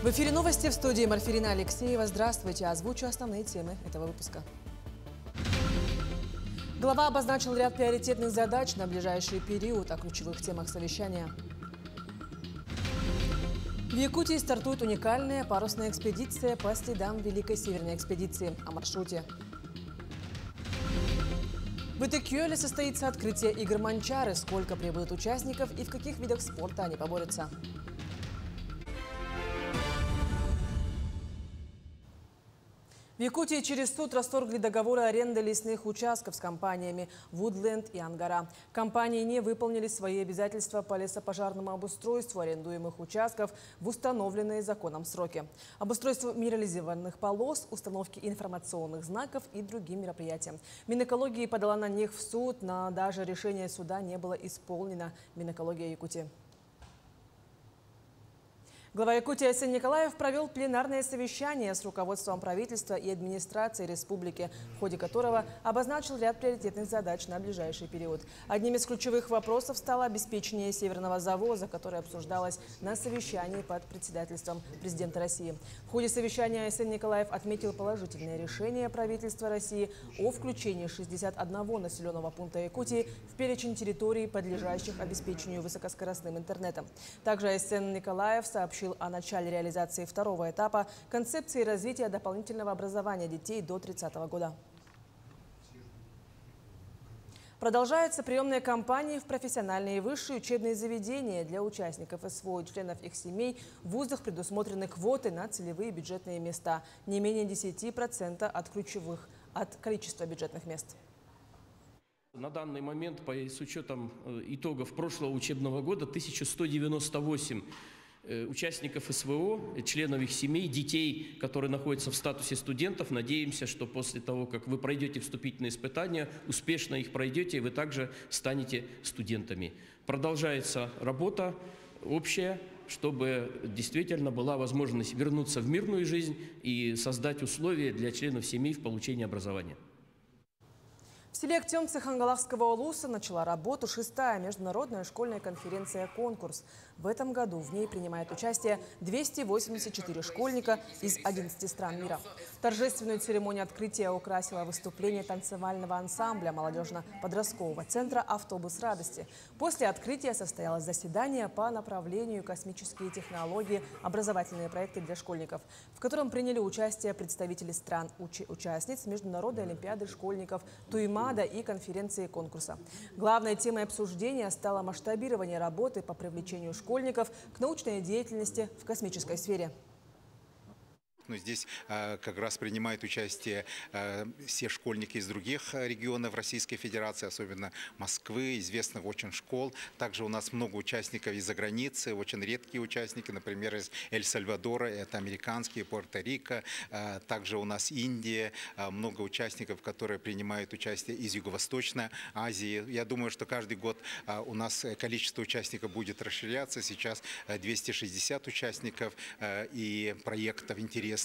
В эфире новости, в студии Марфирина Алексеева. Здравствуйте. Озвучу основные темы этого выпуска. Глава обозначил ряд приоритетных задач на ближайший период. О ключевых темах совещания. В Якутии стартует уникальная парусная экспедиция по следам Великой Северной экспедиции. О маршруте. В Итекьёле состоится открытие игр Манчары. Сколько прибудет участников и в каких видах спорта они поборются. В Якутии через суд расторгли договоры аренды лесных участков с компаниями Woodland и Ангара. Компании не выполнили свои обязательства по лесопожарному обустройству арендуемых участков в установленные законом сроки. Обустройству минерализованных полос, установке информационных знаков и другим мероприятиям. Минэкологии подала на них в суд, но даже решение суда не было исполнено. Минэкология Якутии. Глава Якутии Айсен Николаев провел пленарное совещание с руководством правительства и администрации республики, в ходе которого обозначил ряд приоритетных задач на ближайший период. Одним из ключевых вопросов стало обеспечение северного завоза, которое обсуждалось на совещании под председательством президента России. В ходе совещания Айсен Николаев отметил положительное решение правительства России о включении 61 населенного пункта Якутии в перечень территорий, подлежащих обеспечению высокоскоростным интернетом. Также Айсен Николаев сообщил о начале реализации второго этапа концепции развития дополнительного образования детей до 30 года. Продолжаются приемные кампании в профессиональные и высшие учебные заведения для участников СВО и членов их семей. В вузах предусмотрены квоты на целевые бюджетные места. Не менее 10% от количества бюджетных мест. На данный момент, с учетом итогов прошлого учебного года, 1198 участников СВО, членов их семей, детей, которые находятся в статусе студентов. Надеемся, что после того, как вы пройдете вступительные испытания, успешно их пройдете, и вы также станете студентами. Продолжается работа общая, чтобы действительно была возможность вернуться в мирную жизнь и создать условия для членов семей в получении образования. В селе Актемцы Хангалахского улуса начала работу 6-я международная школьная конференция «Конкурс». В этом году в ней принимает участие 284 школьника из 11 стран мира. Торжественную церемонию открытия украсило выступление танцевального ансамбля молодежно-подросткового центра «Автобус радости». После открытия состоялось заседание по направлению «Космические технологии. Образовательные проекты для школьников», в котором приняли участие представители стран-участниц Международной олимпиады школьников Туймада и конференции конкурса. Главной темой обсуждения стало масштабирование работы по привлечению школьников к научной деятельности в космической сфере. Но здесь как раз принимают участие все школьники из других регионов Российской Федерации, особенно Москвы, известных очень школ. Также у нас много участников из-за границы, очень редкие участники, например, из Эль-Сальвадора, это американские, Пуэрто-Рико. Также у нас Индия, много участников, которые принимают участие из Юго-Восточной Азии. Я думаю, что каждый год у нас количество участников будет расширяться. Сейчас 260 участников и проектов интересных.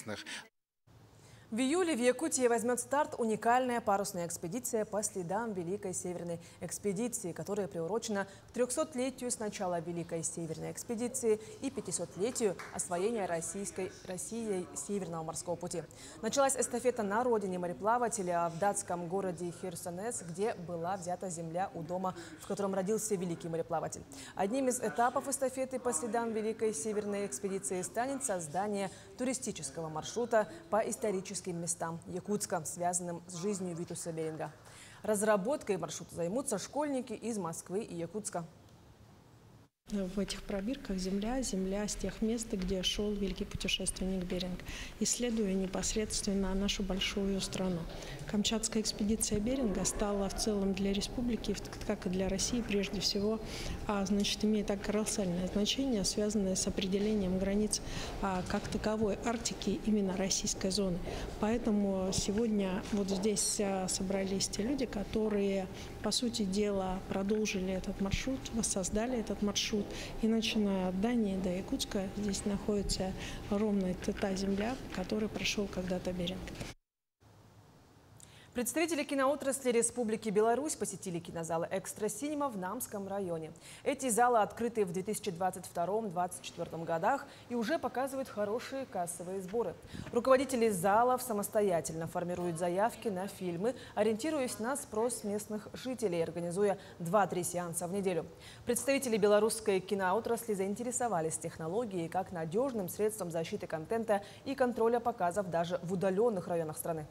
В июле в Якутии возьмет старт уникальная парусная экспедиция по следам Великой Северной экспедиции, которая приурочена к 300-летию с начала Великой Северной экспедиции и 500-летию освоения Россией Северного морского пути. Началась эстафета на родине мореплавателя в датском городе Херсонес, где была взята земля у дома, в котором родился великий мореплаватель. Одним из этапов эстафеты по следам Великой Северной экспедиции станет создание туристического маршрута по историческим местам Якутска, связанным с жизнью Витуса Беринга. Разработкой маршрута займутся школьники из Москвы и Якутска. В этих пробирках земля с тех мест, где шел великий путешественник Беринг, исследуя непосредственно нашу большую страну. Камчатская экспедиция Беринга стала в целом для республики, как и для России прежде всего, имеет так колоссальное значение, связанное с определением границ как таковой Арктики, именно российской зоны. Поэтому сегодня вот здесь собрались те люди, которые, по сути дела, продолжили этот маршрут, воссоздали этот маршрут. И начиная от Дании до Якутска, здесь находится ровно та земля, которой прошел когда-то Беринг. Представители киноотрасли Республики Беларусь посетили кинозалы «Экстра Синема» в Намском районе. Эти залы открыты в 2022-2024 годах и уже показывают хорошие кассовые сборы. Руководители залов самостоятельно формируют заявки на фильмы, ориентируясь на спрос местных жителей, организуя 2-3 сеанса в неделю. Представители белорусской киноотрасли заинтересовались технологией как надежным средством защиты контента и контроля показов даже в удаленных районах страны.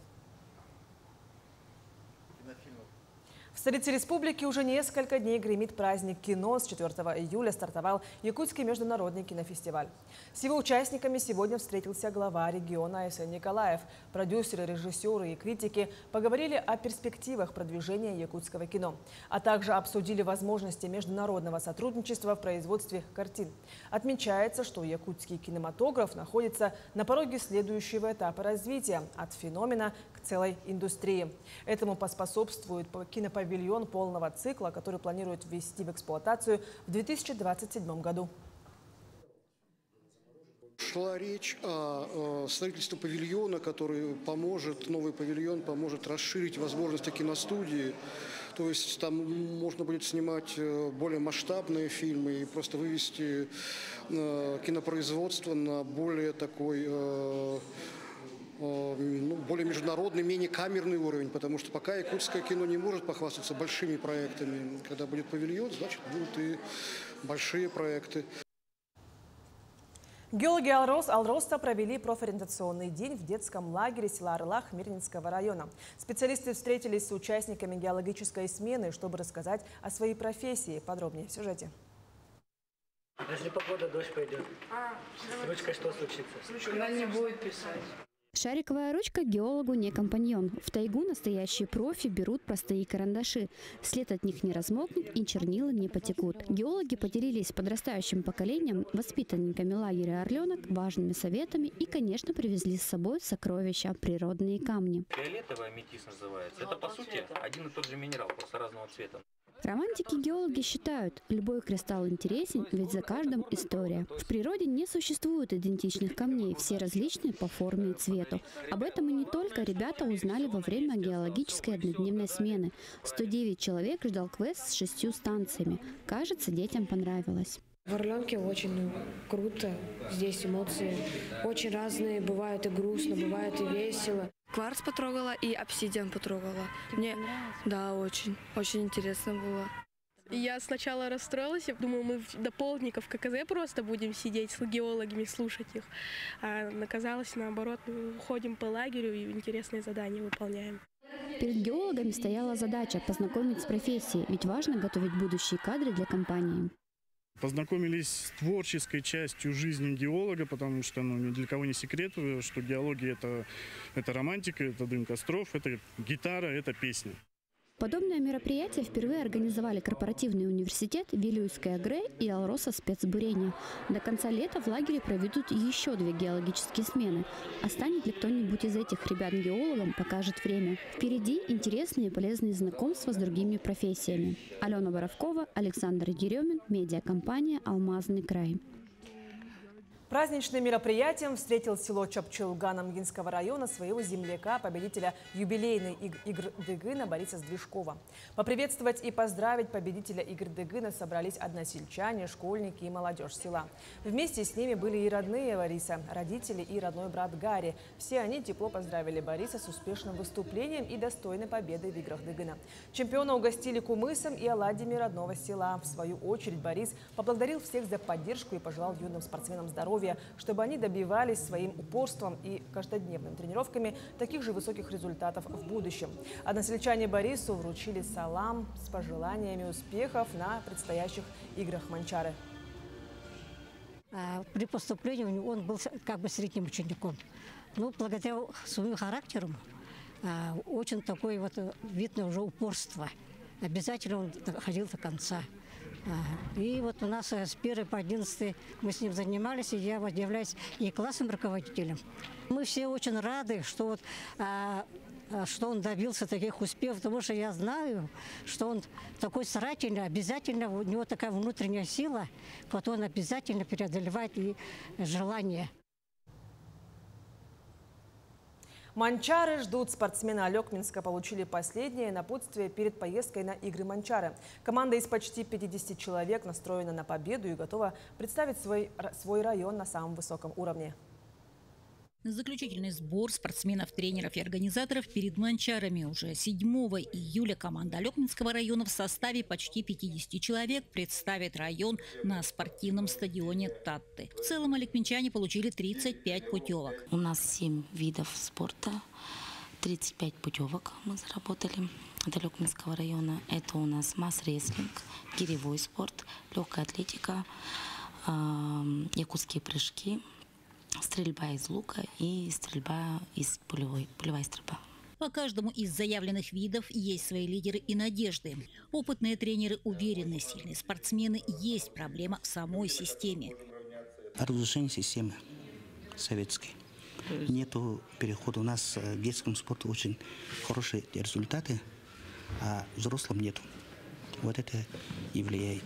В столице республики уже несколько дней гремит праздник кино. С 4 июля стартовал Якутский международный кинофестиваль. С его участниками сегодня встретился глава региона Айсен Николаев. Продюсеры, режиссеры и критики поговорили о перспективах продвижения якутского кино, а также обсудили возможности международного сотрудничества в производстве картин. Отмечается, что якутский кинематограф находится на пороге следующего этапа развития – от феномена к целой индустрии. Этому поспособствует кинопавильон полного цикла, который планируют ввести в эксплуатацию в 2027 году. Шла речь о строительстве павильона, который поможет, новый павильон поможет расширить возможности киностудии. То есть там можно будет снимать более масштабные фильмы и просто вывести кинопроизводство на более такой... более международный, менее камерный уровень, потому что пока якутское кино не может похвастаться большими проектами. Когда будет павильон, значит, будут и большие проекты. Геологи Алроста провели профориентационный день в детском лагере села Орлах Мирнинского района. Специалисты встретились с участниками геологической смены, чтобы рассказать о своей профессии. Подробнее в сюжете. Если погода, дождь пойдет. С ручкой что случится? Она не будет писать. Шариковая ручка геологу не компаньон. В тайгу настоящие профи берут простые карандаши. След от них не размокнет и чернила не потекут. Геологи поделились с подрастающим поколением, воспитанниками лагеря «Орленок», важными советами и, конечно, привезли с собой сокровища – природные камни. Фиолетовый аметист называется. Это, по сути, один и тот же минерал, просто разного цвета. Романтики-геологи считают, любой кристалл интересен, ведь за каждым история. В природе не существует идентичных камней, все различные по форме и цвету. Об этом и не только ребята узнали во время геологической однодневной смены. 109 человек ждал квест с 6 станциями. Кажется, детям понравилось. В Орленке очень круто, здесь эмоции очень разные, бывает и грустно, бывает и весело. Кварц потрогала и обсидиан потрогала. Мне, да, очень интересно было. Я сначала расстроилась, я думаю, мы до полдника в ККЗ просто будем сидеть с геологами, слушать их. А оказалось наоборот, мы ходим по лагерю и интересные задания выполняем. Перед геологами стояла задача познакомить с профессией, ведь важно готовить будущие кадры для компании. Познакомились с творческой частью жизни геолога, потому что ни для кого не секрет, что геология это романтика, это дым костров, это гитара, это песня. Подобное мероприятие впервые организовали корпоративный университет, Вилюйская ГРЭ и Алроса спецбурение. До конца лета в лагере проведут еще 2 геологические смены. А станет ли кто-нибудь из этих ребят геологом, покажет время. Впереди интересные и полезные знакомства с другими профессиями. Алена Боровкова, Александр Еремин, медиакомпания «Алмазный край». Праздничным мероприятием встретил село Чапчелга Намгинского района своего земляка, победителя юбилейной игр Дыгына Бориса Сдвижкова. Поприветствовать и поздравить победителя игр Дыгына собрались односельчане, школьники и молодежь села. Вместе с ними были и родные Бориса, родители и родной брат Гарри. Все они тепло поздравили Бориса с успешным выступлением и достойной победой в играх Дыгына. Чемпиона угостили кумысом и оладьями родного села. В свою очередь Борис поблагодарил всех за поддержку и пожелал юным спортсменам здоровья, чтобы они добивались своим упорством и каждодневными тренировками таких же высоких результатов в будущем. Односельчане Борису вручили салам с пожеланиями успехов на предстоящих играх Манчары. При поступлении он был как бы средним учеником. Но благодаря своему характеру очень такое вот видно уже упорство. Обязательно он ходил до конца. И вот у нас с 1 по 11 мы с ним занимались, и я вот являюсь и классным руководителем. Мы все очень рады, что он добился таких успехов, потому что я знаю, что он такой старательный, обязательно у него такая внутренняя сила, вот он обязательно преодолевает и желание. Манчары ждут. Спортсмены Алекминска получили последнее напутствие перед поездкой на игры Манчары. Команда из почти 50 человек настроена на победу и готова представить свой район на самом высоком уровне. Заключительный сбор спортсменов, тренеров и организаторов перед Манчарами. Уже 7 июля команда Алекминского района в составе почти 50 человек представит район на спортивном стадионе Татты. В целом алекминчане получили 35 путевок. У нас 7 видов спорта, 35 путевок мы заработали от Алекминского района. Это у нас масс-рестлинг, гиревой спорт, легкая атлетика, якутские прыжки, стрельба из лука и стрельба из пулевая стрельба. По каждому из заявленных видов есть свои лидеры и надежды. Опытные тренеры уверены, сильные спортсмены, есть проблема в самой системе. Разрушение системы советской. Нету перехода. У нас в детском спорте очень хорошие результаты, а взрослым нету. Вот это и влияет.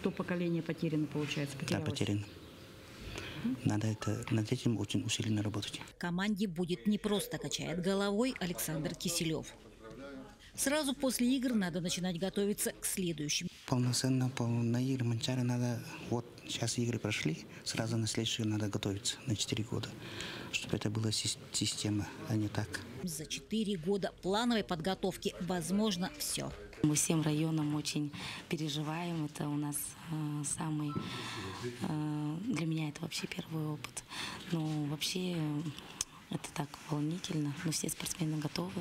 То поколение потеряно, получается, потерялось? Да, потеряно. Надо над этим очень усиленно работать. Команде будет непросто, качает головой Александр Киселев. Сразу после игр надо начинать готовиться к следующим. Полноценно на игры Манчары надо, вот сейчас игры прошли, сразу на следующие надо готовиться на 4 года, чтобы это была система, а не так. За 4 года плановой подготовки возможно все. Мы всем районам очень переживаем. Это у нас самый, для меня это вообще первый опыт. Но вообще это так волнительно. Но все спортсмены готовы.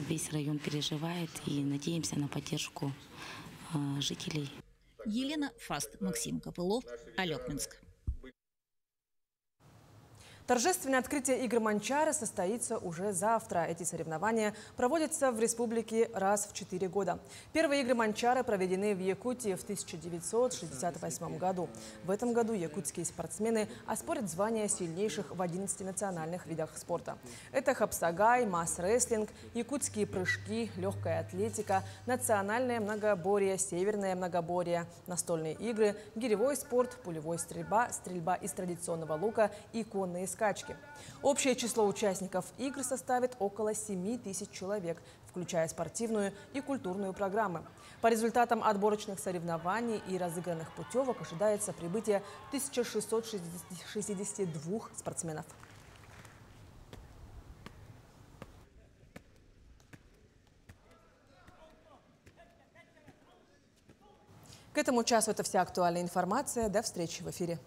Весь район переживает и надеемся на поддержку жителей. Елена Фаст, Максим Копылов, Алекминск. Торжественное открытие игр Манчары состоится уже завтра. Эти соревнования проводятся в республике раз в 4 года. Первые игры Манчары проведены в Якутии в 1968 году. В этом году якутские спортсмены оспорят звание сильнейших в 11 национальных видах спорта. Это хапсагай, масс-рестлинг, якутские прыжки, легкая атлетика, национальное многоборье, северное многоборье, настольные игры, гиревой спорт, пулевой стрельба, стрельба из традиционного лука и конные скачки. Общее число участников игр составит около 7 тысяч человек, включая спортивную и культурную программы. По результатам отборочных соревнований и разыгранных путевок ожидается прибытие 1662 спортсменов. К этому часу это вся актуальная информация. До встречи в эфире.